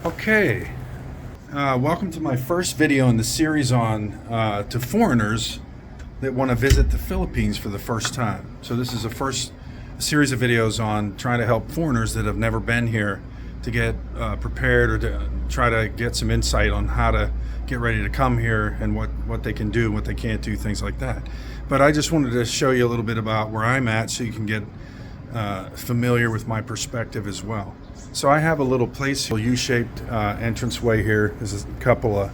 Okay, welcome to my first video in the series on to foreigners that want to visit the Philippines for the first time. So this is a series of videos on trying to help foreigners that have never been here to get prepared or to try to get some insight on how to get ready to come here and what they can do, what they can't do, things like that. But I just wanted to show you a little bit about where I'm at so you can get familiar with my perspective as well. So I have a little place, a U-shaped entranceway here. There's a couple of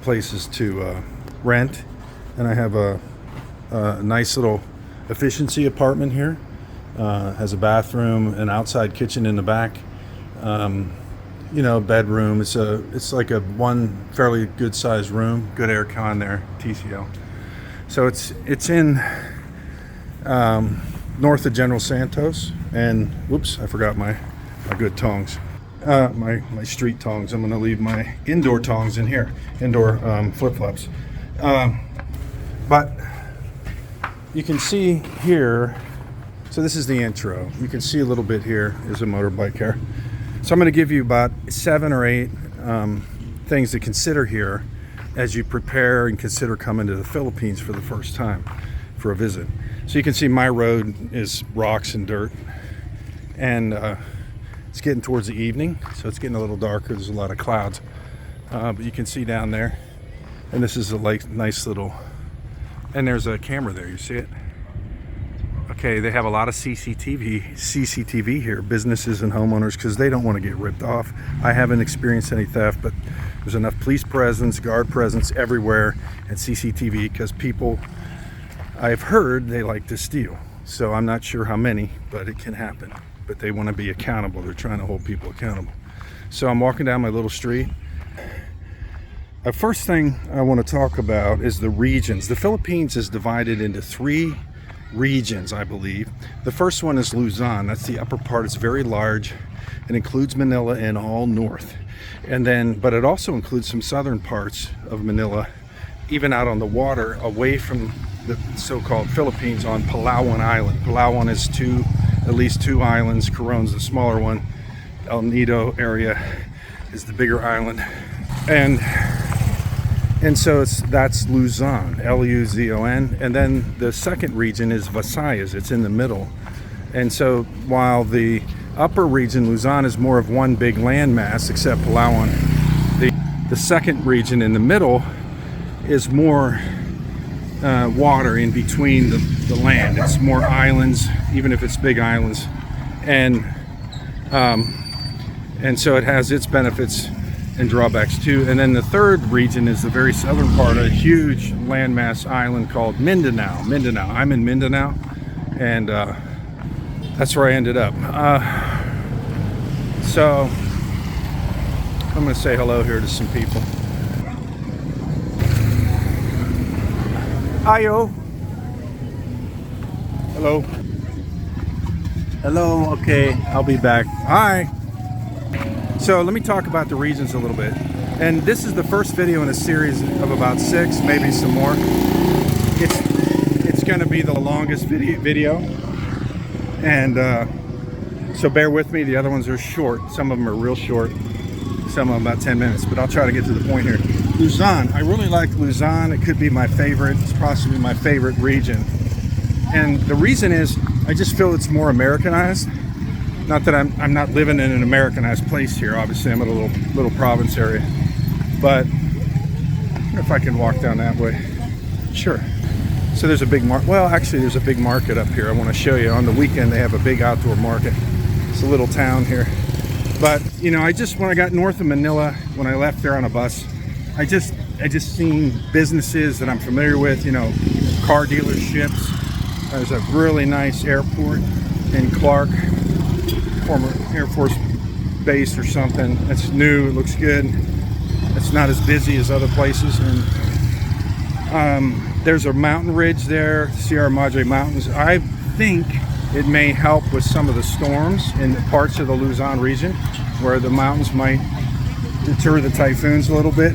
places to rent, and I have a nice little efficiency apartment here. Has a bathroom, an outside kitchen in the back. Bedroom. It's like a one fairly good sized room, good air con there, TCL. So it's in north of General Santos, and whoops, I forgot my good tongs, my street tongs. I'm going to leave my indoor tongs in here, indoor flip-flops. But you can see here, so this is the intro. You can see a little bit here is a motorbike here. So I'm going to give you about 7 or 8 things to consider here as you prepare and consider coming to the Philippines for the first time for a visit. So you can see my road is rocks and dirt, and it's getting towards the evening, so it's getting a little darker. There's a lot of clouds, but you can see down there, and this is a nice little, and there's a camera there, you see it? Okay, they have a lot of CCTV here, businesses and homeowners, because they don't want to get ripped off. I haven't experienced any theft, but there's enough police presence, guard presence everywhere, and CCTV, because people, I've heard, they like to steal. So I'm not sure how many, but it can happen. But they want to be accountable. They're trying to hold people accountable. So I'm walking down my little street. The first thing I want to talk about is the regions. The Philippines is divided into 3 regions, I believe. The first one is Luzon. That's the upper part. It's very large. It includes Manila and all north. But it also includes some southern parts of Manila, even out on the water, away from the so-called Philippines, on Palawan Island. Palawan is at least two islands. Coron's the smaller one. El Nido area is the bigger island. And so that's Luzon, Luzon. And then the second region is Visayas. It's in the middle. And so while the upper region, Luzon, is more of one big landmass, except Palawan, the second region in the middle is more water in between the land. It's more islands, even if it's big islands. And so it has its benefits and drawbacks too. And then the third region is the very southern part, a huge landmass island called Mindanao. I'm in Mindanao, and that's where I ended up. So I'm going to say hello here to some people. Ayo. Hello. Hello. Okay, I'll be back. Hi. So let me talk about the regions a little bit. And this is the first video in a series of about 6, maybe some more. It's going to be the longest video. And so bear with me. The other ones are short. Some of them are real short. Some of them about 10 minutes. But I'll try to get to the point here. Luzon. I really like Luzon. It could be my favorite. It's possibly my favorite region. And the reason is I just feel it's more Americanized. Not that I'm not living in an Americanized place here. Obviously, I'm in a little province area. But if I can walk down that way. Sure. So there's a big market. Well, actually, there's a big market up here. I want to show you. On the weekend, they have a big outdoor market. It's a little town here. But, when I got north of Manila, when I left there on a bus, I just seen businesses that I'm familiar with, car dealerships. There's a really nice airport in Clark, former Air Force base or something. It's new, it looks good. It's not as busy as other places. And there's a mountain ridge there, Sierra Madre Mountains. I think it may help with some of the storms in parts of the Luzon region where the mountains might deter the typhoons a little bit.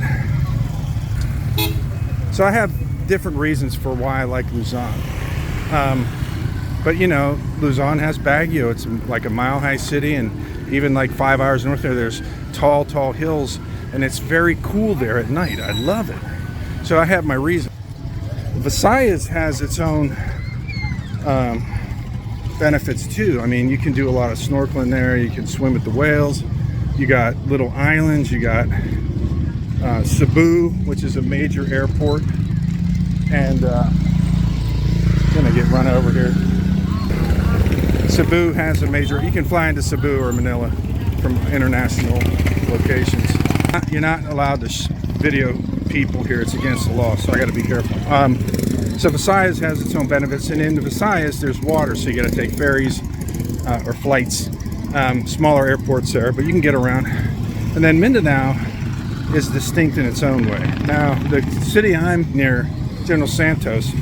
So I have different reasons for why I like Luzon. But Luzon has Baguio. It's like a mile-high city, and Even like 5 hours north there, there's tall hills, and it's very cool there at night. I love it. So I have my reason. Visayas has its own benefits too. I mean, you can do a lot of snorkeling there. You can swim with the whales. You got little islands. You got Cebu, which is a major airport, and gonna get run over here. Cebu has a major. You can fly into Cebu or Manila from international locations. You're not allowed to video people here. It's against the law, so I got to be careful. So Visayas has its own benefits, and in the Visayas there's water, so you got to take ferries or flights. Smaller airports there, but you can get around. And then Mindanao is distinct in its own way. Now, the city I'm near, General Santos,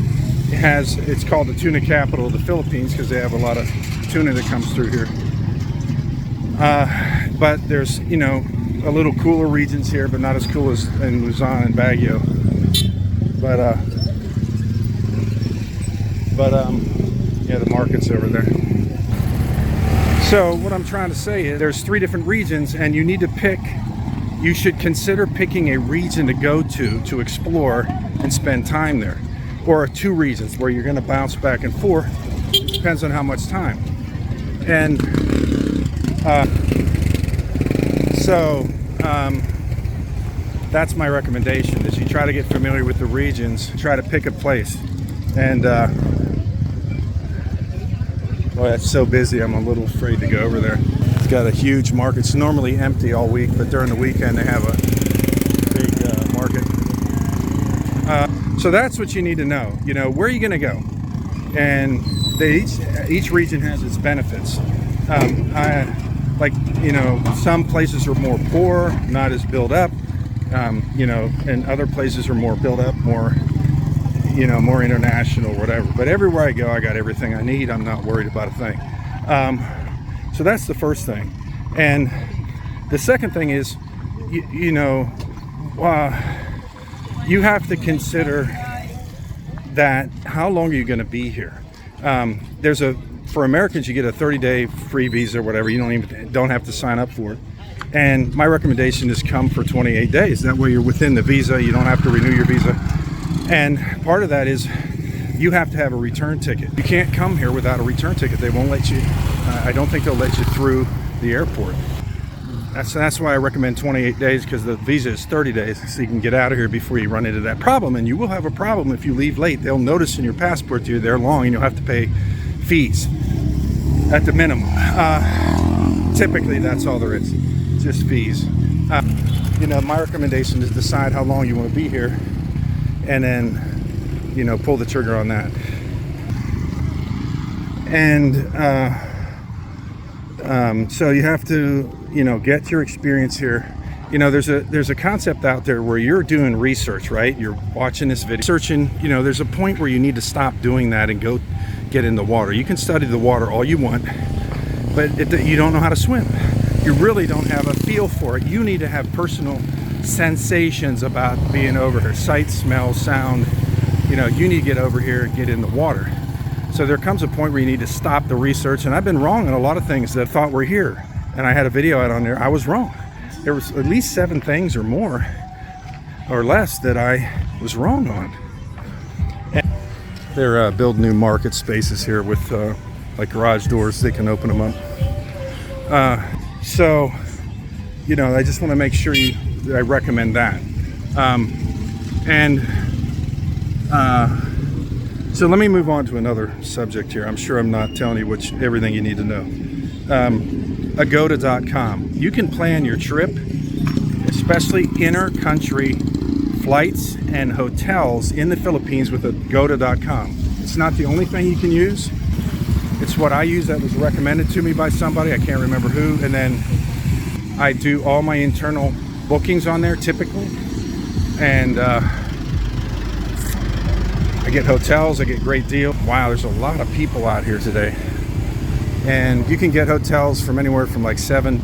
it's called the tuna capital of the Philippines because they have a lot of tuna that comes through here. But there's, you know, a little cooler regions here, but not as cool as in Luzon and Baguio. Yeah, the market's over there. So what I'm trying to say is there's 3 different regions, and you need to pick. You should consider picking a region to go to explore and spend time there, or 2 regions where you're going to bounce back and forth. Depends on how much time. And that's my recommendation, is you try to get familiar with the regions, try to pick a place. And boy, it's so busy, I'm a little afraid to go over there. It's got a huge market. It's normally empty all week, but during the weekend they have a big market. So that's what you need to know. You know, where are you going to go? And each region has its benefits. Like, you know, some places are more poor, not as built up, you know, and other places are more built up, more, you know, more international, whatever. But everywhere I go, I got everything I need. I'm not worried about a thing. So that's the first thing. And the second thing is, you know, you have to consider that how long are you going to be here? For Americans, you get a 30-day free visa or whatever. You don't have to sign up for it. And my recommendation is come for 28 days. That way you're within the visa. You don't have to renew your visa. And part of that is you have to have a return ticket. You can't come here without a return ticket. They won't let you. I don't think they'll let you through the airport. That's why I recommend 28 days, because the visa is 30 days, so you can get out of here before you run into that problem. And you will have a problem if you leave late. They'll notice in your passport you're there long, and you'll have to pay fees at the minimum. Typically, that's all there is, just fees. You know, my recommendation is decide how long you want to be here, and then, you know, pull the trigger on that. And so you have to, you know, get your experience here. You know, there's a concept out there where you're doing research, right? You're watching this video, searching. You know, there's a point where you need to stop doing that and go get in the water. You can study the water all you want, but you don't know how to swim. You really don't have a feel for it. You need to have personal sensations about being over here. Sight, smell, sound. You know, you need to get over here and get in the water. So there comes a point where you need to stop the research. And I've been wrong on a lot of things that I thought were here. And I had a video out on there. I was wrong. There was at least 7 things or more or less that I was wrong on. And they're building new market spaces here with like garage doors. They can open them up. So, you know, I just want to make sure I recommend that. So let me move on to another subject here. I'm sure I'm not telling you everything you need to know. Agoda.com. You can plan your trip, especially inter-country flights and hotels in the Philippines with Agoda.com. It's not the only thing you can use. It's what I use that was recommended to me by somebody. I can't remember who. And then I do all my internal bookings on there typically. And I get hotels, I get great deals. Wow, there's a lot of people out here today. And you can get hotels from anywhere from like $7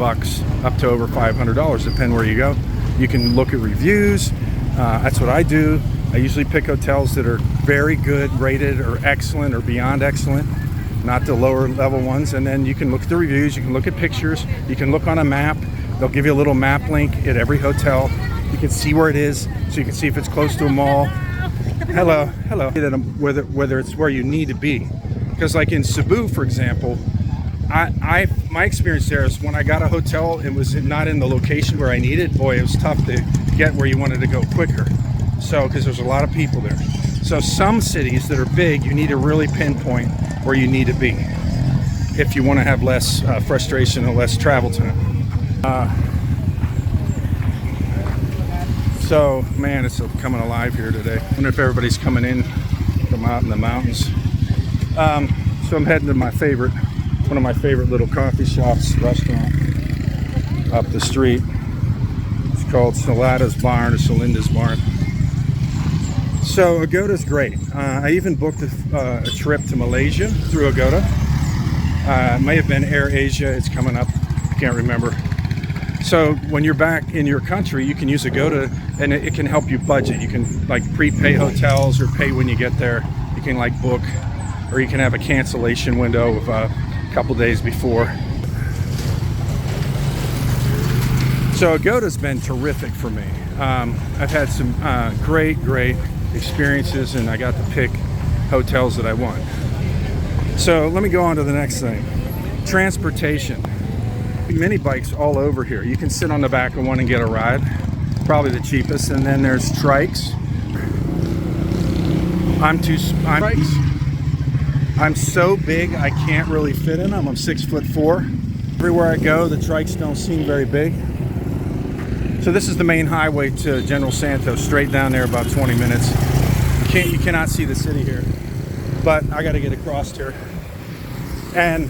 up to over $500, depending where you go. You can look at reviews. That's what I do. I usually pick hotels that are very good rated or excellent or beyond excellent. not the lower level ones. And then you can look at the reviews, you can look at pictures, you can look on a map. They'll give you a little map link at every hotel. You can see where it is, so you can see if it's close to a mall. Hello. Whether it's where you need to be. Because like in Cebu, for example, my experience there is when I got a hotel, it was not in the location where I needed. Boy, it was tough to get where you wanted to go quicker. So, because there's a lot of people there. So some cities that are big, you need to really pinpoint where you need to be if you want to have less frustration and less travel time. So, man, it's coming alive here today. I wonder if everybody's coming in from out in the mountains. So I'm heading to one of my favorite little coffee shops, restaurant up the street. It's called Celinda's Barn. So Agoda's great. I even booked a trip to Malaysia through Agoda. It may have been Air Asia. It's coming up. I can't remember. So when you're back in your country, you can use Agoda, and it can help you budget. You can like prepay hotels or pay when you get there. You can like book, or you can have a cancellation window of a couple days before. So Agoda's been terrific for me. I've had some great experiences, and I got to pick hotels that I want. So let me go on to the next thing. Transportation. Mini bikes all over here. You can sit on the back of one and get a ride. Probably the cheapest. And then there's trikes. I'm so big I can't really fit in them. I'm 6'4". Everywhere I go, the trikes don't seem very big. So this is the main highway to General Santos, straight down there, about 20 minutes. You cannot see the city here, but I got to get across here. And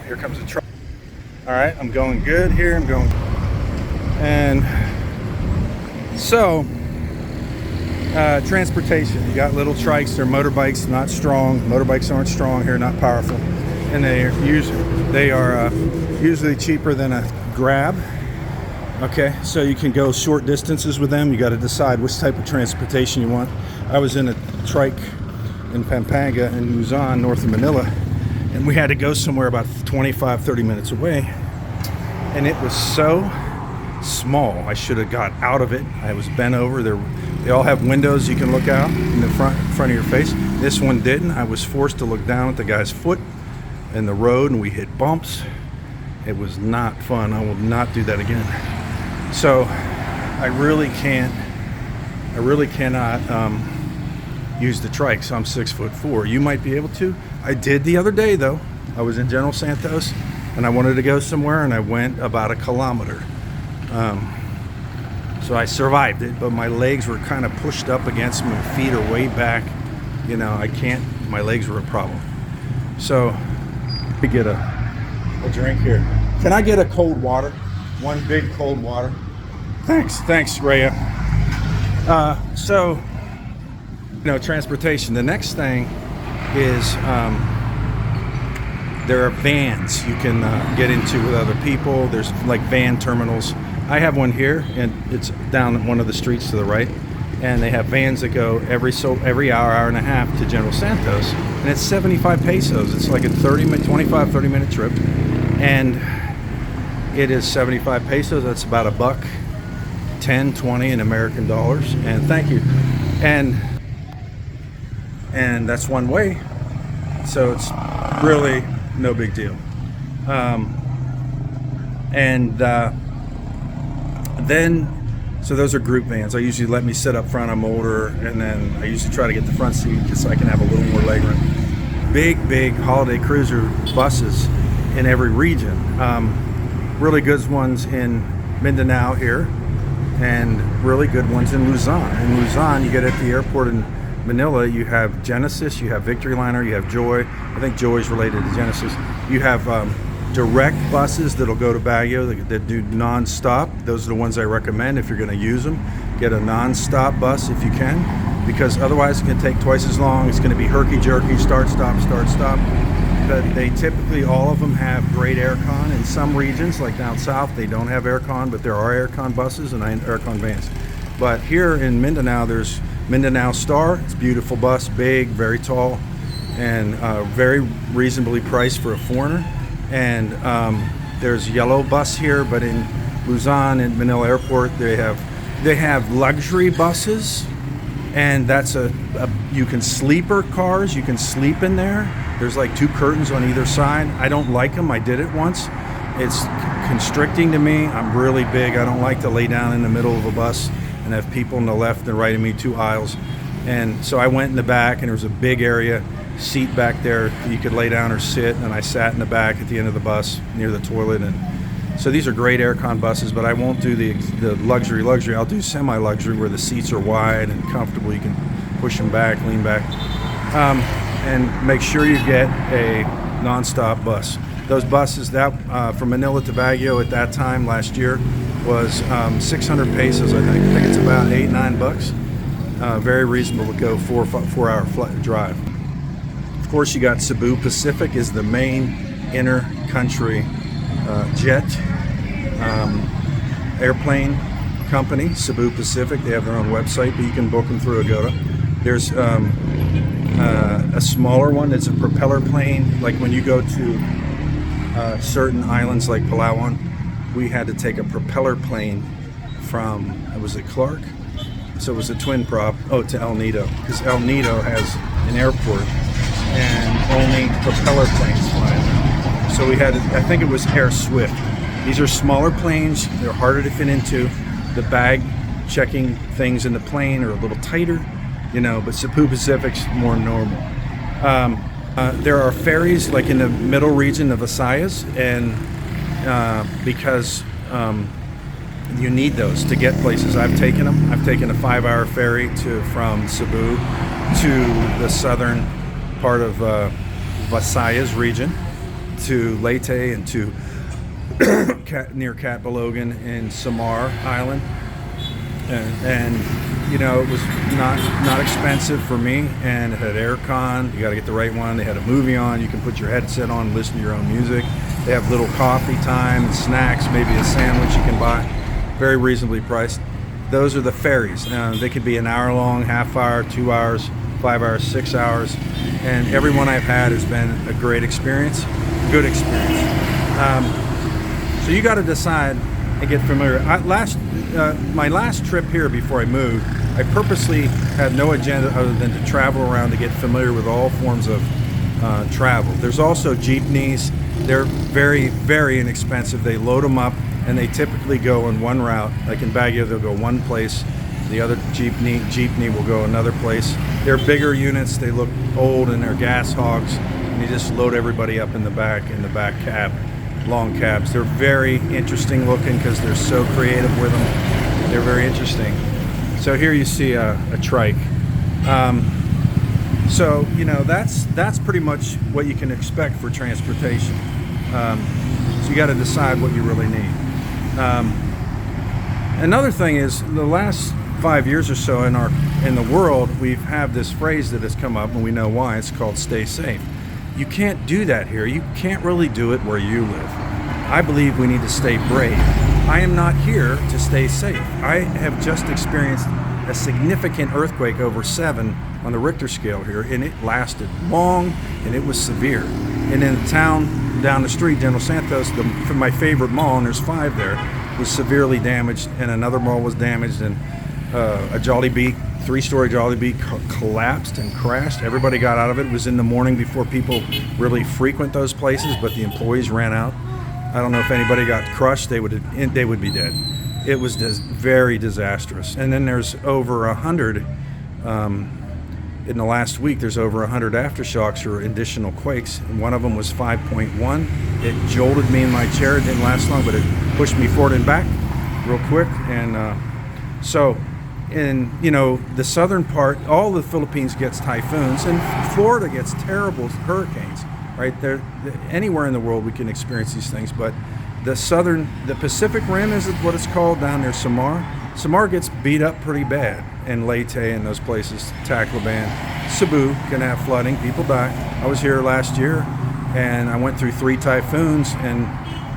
here comes a truck. All right, I'm going good here. And so transportation. You got little trikes. They're motorbikes, not strong. Motorbikes aren't strong here, not powerful, and they are usually cheaper than a Grab. Okay, so you can go short distances with them. You got to decide which type of transportation you want. I was in a trike in Pampanga in Luzon, north of Manila, and we had to go somewhere about 25-30 minutes away, and it was so small. I should have got out of it. I was bent over. They all have windows you can look out in the front of your face. This one didn't. I was forced to look down at the guy's foot in the road, and we hit bumps. It was not fun. I will not do that again. So I really cannot use the trike. So I'm 6'4". You might be able to. I did the other day though. I was in General Santos and I wanted to go somewhere, and I went about a kilometer. So I survived it, but my legs were kind of pushed up against me. My feet are way back. You know, my legs were a problem. So I get a drink here. Can I get a cold water? One big cold water. Thanks, Rhea. So, transportation. The next thing is there are vans you can get into with other people. There's like van terminals. I have one here, and it's down one of the streets to the right. And they have vans that go every hour and a half to General Santos, and it's 75 pesos. It's like a 25-30 minute trip, and it is 75 pesos. That's about $1.10-$1.20 in American dollars. And thank you. And that's one way, so it's really no big deal. So those are group vans. I usually let me sit up front. I'm older, and then I usually try to get the front seat just so I can have a little more leg room. Big holiday cruiser buses in every region. Really good ones in Mindanao here, and really good ones in Luzon. In Luzon, you get at the airport in Manila, you have Genesis, you have Victory Liner, you have Joy. I think Joy is related to Genesis. You have direct buses that'll go to Baguio that do non-stop. Those are the ones I recommend if you're going to use them. Get a non-stop bus if you can, because otherwise it can take twice as long. It's going to be herky-jerky, start, stop. But they typically, all of them have great aircon. In some regions, like down south, they don't have aircon, but there are aircon buses and aircon vans. But here in Mindanao, there's Mindanao Star. It's a beautiful bus, big, very tall. and very reasonably priced for a foreigner. And there's yellow bus here, but in Luzon and Manila Airport, they have luxury buses, and that's you can sleeper cars. You can sleep in there. There's like 2 curtains on either side. I don't like them. I did it once. It's constricting to me. I'm really big. I don't like to lay down in the middle of a bus and have people on the left and right of me 2 aisles. And so I went in the back, and there was a big area seat back there you could lay down or sit, and I sat in the back at the end of the bus near the toilet. And so these are great aircon buses, but I won't do the luxury. I'll do semi-luxury where the seats are wide and comfortable. You can push them back, lean back, and make sure you get a non-stop bus. Those buses that from Manila to Baguio at that time last year was 600 pesos. I think it's about $8-9. Very reasonable to go 4-hour drive. Of course, you got Cebu Pacific is the main inter-country jet airplane company. Cebu Pacific. They have their own website, but you can book them through Agoda. There's a smaller one that's a propeller plane. Like when you go to certain islands like Palawan, we had to take a propeller plane from, was it Clark? So it was a twin prop, to El Nido, because El Nido has an airport and only propeller planes fly there. So we had, I think it was Air Swift. These are smaller planes, they're harder to fit into. The bag checking things in the plane are a little tighter, but Cebu Pacific's more normal. There are ferries like in the middle region of Visayas, and because you need those to get places. I've taken them. I've taken a 5-hour ferry from Cebu to the southern part of Visayas region, to Leyte and to near Catbalogan and Samar Island, and it was not expensive for me, and it had aircon. You got to get the right one. They had a movie on. You can put your headset on and listen to your own music. They have little coffee time, snacks, maybe a sandwich you can buy. Very reasonably priced. Those are the ferries. They could be an hour long, half hour, 2 hours, 5 hours, 6 hours, and every one I've had has been a great experience, good experience. So you got to decide and get familiar. My last trip here before I moved, I purposely had no agenda other than to travel around to get familiar with all forms of travel. There's also jeepneys. They're very, very inexpensive. They load them up, and they typically go in one route. Like in Baguio, they'll go one place. The other jeepney will go another place. They're bigger units. They look old, and they're gas hogs. And you just load everybody up in the back cab, long cabs. They're very interesting looking because they're so creative with them. They're very interesting. So here you see a trike. So that's pretty much what you can expect for transportation. So you got to decide what you really need. Another thing is the last 5 years or so in the world, we've had this phrase that has come up, and we know why. It's called "stay safe." You can't do that here. You can't really do it where you live. I believe we need to stay brave. I am not here to stay safe. I have just experienced a significant earthquake over 7 on the Richter scale here, and it lasted long, and it was severe. And in the town down the street, General Santos, from my favorite mall, and there's 5 there, was severely damaged, and another mall was damaged, and a Jollibee, 3-story Jollibee collapsed and crashed. Everybody got out of it. It was in the morning before people really frequent those places, but the employees ran out. I don't know if anybody got crushed. They would be dead. It was very disastrous. And then there's over 100 in the last week. There's over 100 aftershocks or additional quakes, and one of them was 5.1. It jolted me in my chair. It didn't last long, but it pushed me forward and back real quick. And so in the southern part, all the Philippines gets typhoons, and Florida gets terrible hurricanes. Right there, anywhere in the world we can experience these things, but the Pacific Rim is what it's called down there. Samar gets beat up pretty bad, and Leyte and those places, Tacloban, Cebu can have flooding. People die. I was here last year, and I went through 3 typhoons, and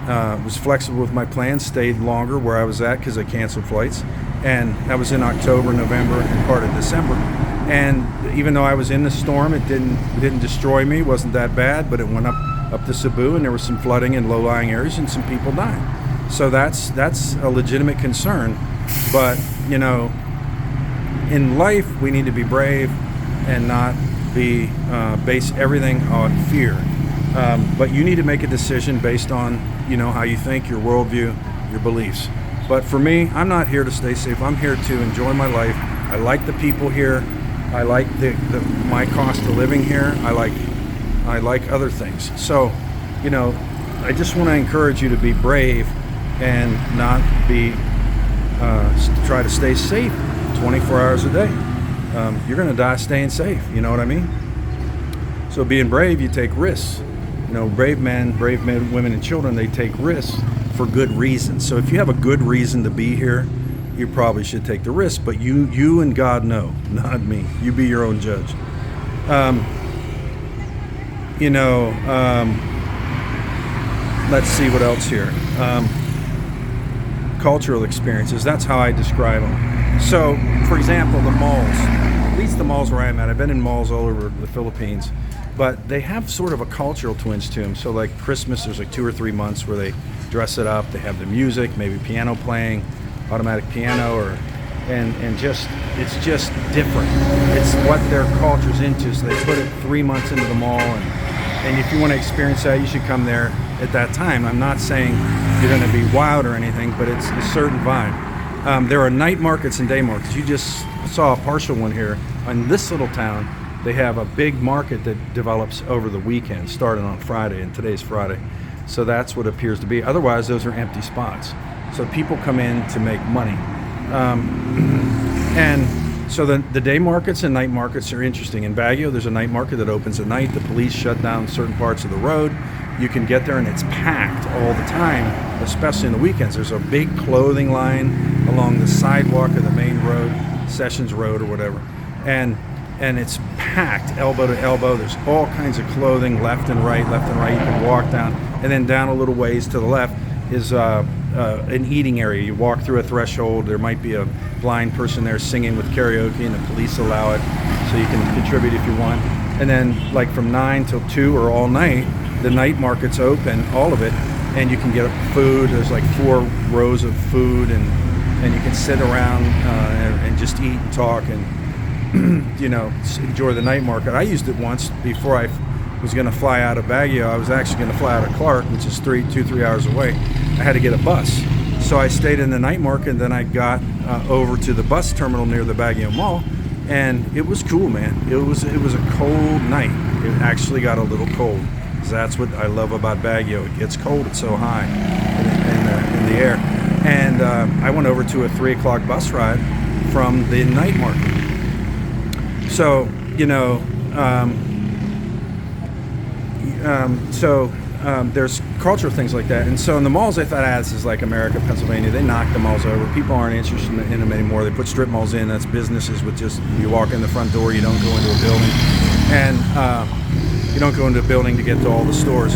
was flexible with my plans, stayed longer where I was at because I canceled flights. And that was in October, November, and part of December. And even though I was in the storm, it didn't destroy me. It wasn't that bad, but it went up to Cebu, and there was some flooding in low-lying areas, and some people died. So that's a legitimate concern. But, you know, in life, we need to be brave and not base everything on fear. But you need to make a decision based on, you know, how you think, your worldview, your beliefs. But for me, I'm not here to stay safe. I'm here to enjoy my life. I like the people here. I like my cost of living here. I like other things. So, you know, I just want to encourage you to be brave and not try to stay safe 24 hours a day. You're going to die staying safe. You know what I mean? So being brave, you take risks. You know, brave men, women, and children, they take risks for good reasons. So if you have a good reason to be here, you probably should take the risk. But you and God know, not me. You be your own judge. Let's see what else here. Cultural experiences. That's how I describe them. So, for example, the malls. At least the malls where I'm at. I've been in malls all over the Philippines. But they have sort of a cultural twinge to them. So like Christmas, there's like 2 or 3 months where they dress it up. They have the music, maybe piano playing, automatic piano, and just it's just different. It's what their culture's into. So they put it 3 months into the mall, and if you want to experience that, you should come there at that time. I'm not saying you're going to be wild or anything, but it's a certain vibe. There are night markets and day markets. You just saw a partial one here in this little town. They have a big market that develops over the weekend, starting on Friday, and today's Friday. So that's what it appears to be. Otherwise, those are empty spots. So people come in to make money. And so the day markets and night markets are interesting. In Baguio, there's a night market that opens at night. The police shut down certain parts of the road. You can get there and it's packed all the time, especially in the weekends. There's a big clothing line along the sidewalk of the main road, Sessions Road or whatever. And it's packed elbow to elbow. There's all kinds of clothing left and right. You can walk down, and then down a little ways to the left is an eating area. You walk through a threshold. There might be a blind person there singing with karaoke, and the police allow it, so you can contribute if you want. And then like from 9 till 2 or all night, the night market's open, all of it, and you can get food. There's like 4 rows of food, and you can sit around and just eat and talk and you know, enjoy the night market. I used it once before I was going to fly out of Baguio. I was actually going to fly out of Clark, which is 3 hours away. I had to get a bus. So I stayed in the night market, and then I got over to the bus terminal near the Baguio Mall, and it was cool, man. It was a cold night. It actually got a little cold. That's what I love about Baguio. It gets cold. It's so high in the air. And I went over to a 3 o'clock bus ride from the night market. So, you know, there's cultural things like that. And so in the malls, I thought, this is like America, Pennsylvania. They knocked the malls over. People aren't interested in them anymore. They put strip malls in. That's businesses with just, you walk in the front door, you don't go into a building. And you don't go into a building to get to all the stores.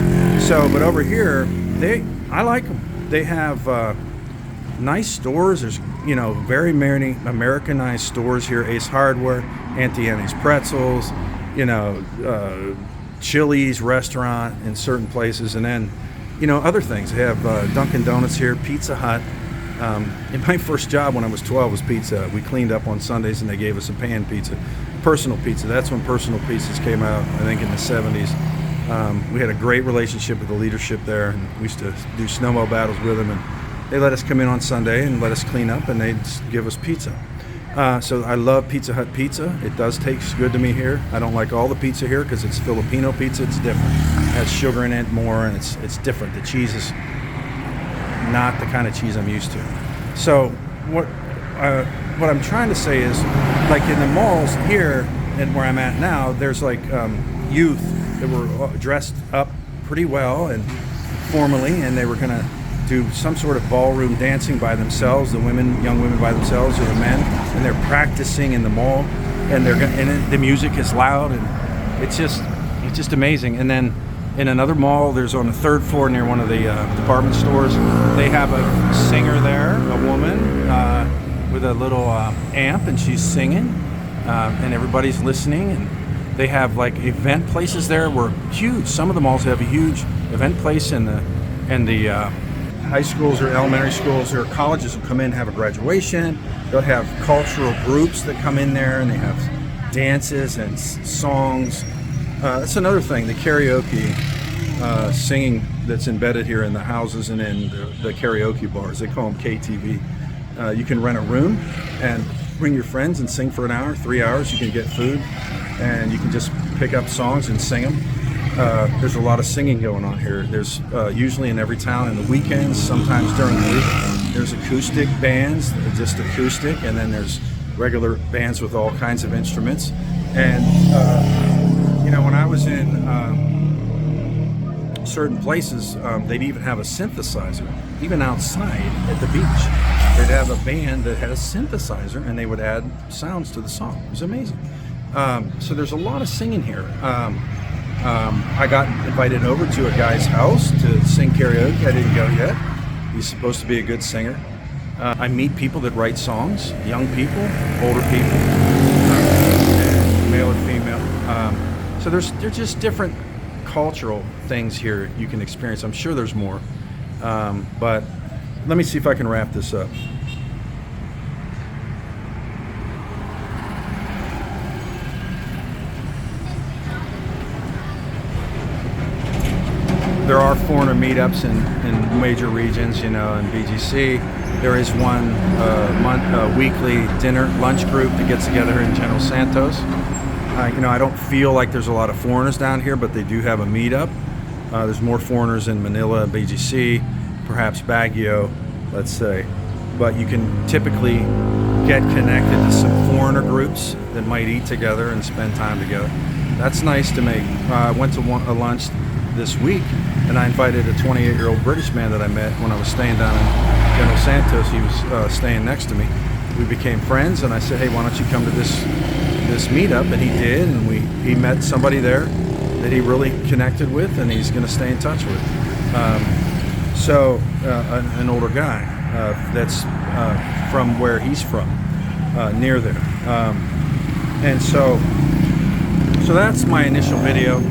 So, but over here, I like them. They have nice stores. There's, you know, very many Americanized stores here. Ace Hardware, Auntie Annie's Pretzels, you know, Chili's restaurant in certain places, and then, you know, other things. They have Dunkin' Donuts here, Pizza Hut. And my first job when I was 12 was pizza. We cleaned up on Sundays, and they gave us a pan pizza, personal pizza. That's when personal pizzas came out, I think in the 70s. We had a great relationship with the leadership there, and we used to do snowball battles with them, and they let us come in on Sunday and let us clean up, and they'd give us pizza. So I love Pizza Hut pizza. It does taste good to me here. I don't like all the pizza here because it's Filipino pizza. It's different. It has sugar in it more, and it's different. The cheese is not the kind of cheese I'm used to. So what I'm trying to say is, like in the malls here and where I'm at now, there's like youth that were dressed up pretty well and formally, and they were gonna do some sort of ballroom dancing by themselves, young women by themselves, or the men, and they're practicing in the mall, and the music is loud, and it's just amazing. And then In another mall, there's on the third floor near one of the department stores, they have a singer there, a woman with a little amp, and she's singing, and everybody's listening. And they have like event places there where huge. Some of the malls have a huge event place, and the high schools or elementary schools or colleges will come in and have a graduation. They'll have cultural groups that come in there, and they have dances and songs. That's another thing, the karaoke singing that's embedded here in the houses and in the karaoke bars. They call them KTV. You can rent a room and bring your friends and sing for an hour, 3 hours. You can get food, and you can just pick up songs and sing them. There's a lot of singing going on here. There's usually in every town in the weekends, sometimes during the week. There's acoustic bands, just acoustic, and then there's regular bands with all kinds of instruments. And when I was in certain places, they'd even have a synthesizer, even outside at the beach. They'd have a band that had a synthesizer, and they would add sounds to the song. It was amazing. So there's a lot of singing here. I got invited over to a guy's house to sing karaoke. I didn't go yet. He's supposed to be a good singer. I meet people that write songs, young people, older people, male and female. So there's just different cultural things here you can experience. I'm sure there's more, but let me see if I can wrap this up. There are foreigner meetups in major regions, in BGC. There is one weekly lunch group that gets together in General Santos. I don't feel like there's a lot of foreigners down here, but they do have a meetup. There's more foreigners in Manila, BGC, perhaps Baguio, let's say. But you can typically get connected to some foreigner groups that might eat together and spend time together. That's nice to make. I went to a lunch this week, and I invited a 28-year-old British man that I met when I was staying down in General Santos. He was staying next to me. We became friends, and I said, hey, why don't you come to this meetup? And he did, and he met somebody there that he really connected with, and he's going to stay in touch with. An older guy that's from where he's from, near there. And so that's my initial video.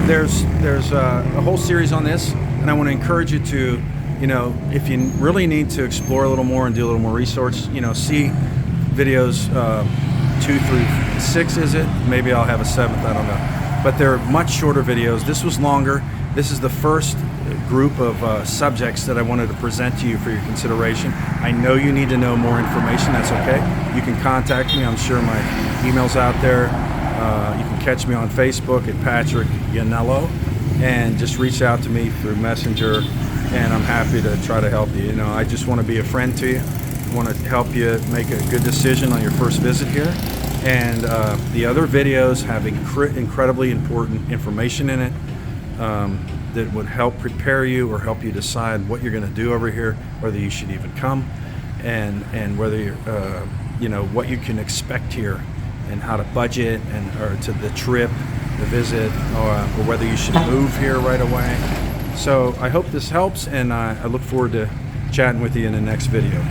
There's a whole series on this, and I want to encourage you to, if you really need to explore a little more and do a little more research, see videos 2 through 6, is it? Maybe I'll have a 7th, I don't know. But they're much shorter videos. This was longer. This is the first group of subjects that I wanted to present to you for your consideration. I know you need to know more information. That's okay. You can contact me. I'm sure my email's out there. You can catch me on Facebook at Patrick Yanello, and just reach out to me through Messenger, and I'm happy to try to help you. I just want to be a friend to you. I want to help you make a good decision on your first visit here. And the other videos have incredibly important information in it that would help prepare you or help you decide what you're going to do over here, whether you should even come, and whether you're, what you can expect here, and how to budget, or to the trip, the visit, or whether you should move here right away. So I hope this helps, and I look forward to chatting with you in the next video.